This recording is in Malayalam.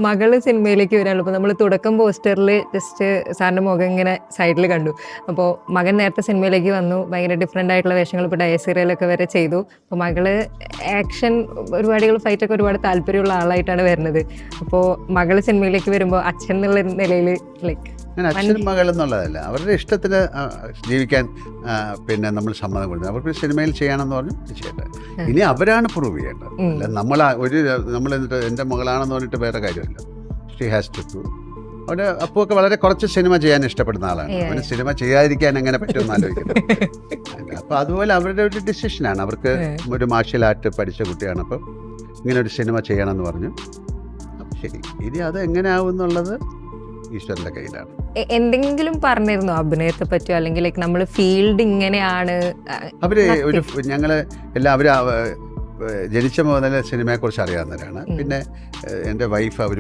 മകള് സിനിമയിലേക്ക് വരാനുള്ളൂ. അപ്പോൾ നമ്മൾ തുടക്കം പോസ്റ്ററിൽ ജസ്റ്റ് സാറിൻ്റെ മുഖം ഇങ്ങനെ സൈഡിൽ കണ്ടു. അപ്പോൾ മകൻ നേരത്തെ സിനിമയിലേക്ക് വന്നു, ഭയങ്കര ഡിഫറെൻ്റ് ആയിട്ടുള്ള വേഷങ്ങൾ ഇപ്പോൾ ഡയ സീരിയലൊക്കെ വരെ ചെയ്തു. അപ്പോൾ മകള് ആക്ഷൻ പരിപാടികൾ ഫൈറ്റൊക്കെ ഒരുപാട് താല്പര്യമുള്ള ആളായിട്ടാണ് വരുന്നത്. അപ്പോൾ മകള് സിനിമയിലേക്ക് വരുമ്പോൾ അച്ഛൻ എന്നുള്ള നിലയിൽ ലൈക്ക് ഞാൻ അച്ഛനും മകൾ എന്നുള്ളതല്ല, അവരുടെ ഇഷ്ടത്തിന് ജീവിക്കാൻ പിന്നെ നമ്മൾ സമ്മതം കൊടുക്കുന്നത്. അവർക്ക് സിനിമയിൽ ചെയ്യണമെന്ന് പറഞ്ഞു ചെയ്യട്ടെ. ഇനി അവരാണ് പ്രൂവ് ചെയ്യേണ്ടത്. അല്ല നമ്മൾ എന്നിട്ട് എൻ്റെ മകളാണെന്ന് പറഞ്ഞിട്ട് വേറെ കാര്യമില്ല. She has to prove. അവിടെ അപ്പൊക്കെ വളരെ കുറച്ച് സിനിമ ചെയ്യാൻ ഇഷ്ടപ്പെടുന്ന ആളാണ്. അവന് സിനിമ ചെയ്യാതിരിക്കാൻ എങ്ങനെ പറ്റുമെന്ന് ആലോചിക്കുന്നത്. അപ്പോൾ അതുപോലെ അവരുടെ ഒരു ഡിസിഷനാണ്. അവർക്ക് ഒരു മാർഷ്യൽ ആർട്ട് പഠിച്ച കുട്ടിയാണ്. അപ്പം ഇങ്ങനെ ഒരു സിനിമ ചെയ്യണമെന്ന് പറഞ്ഞു. അപ്പം ശരി, ഇനി അത് എങ്ങനെയാവും എന്നുള്ളത് ഈശ്വരൻ്റെ കയ്യിലാണ്. എന്തെങ്കിലും പറഞ്ഞിരുന്നോ അഭിനയത്തെ പറ്റിയോ, അല്ലെങ്കിൽ ലൈക്ക് നമ്മൾ ഫീൽഡ് ഇങ്ങനെയാണ്? അവര് ഒരു ഞങ്ങള് എല്ലാവരും ജനിച്ച മുതൽ സിനിമയെക്കുറിച്ച് അറിയാവുന്നവരാണ്. പിന്നെ എൻ്റെ വൈഫ് അവർ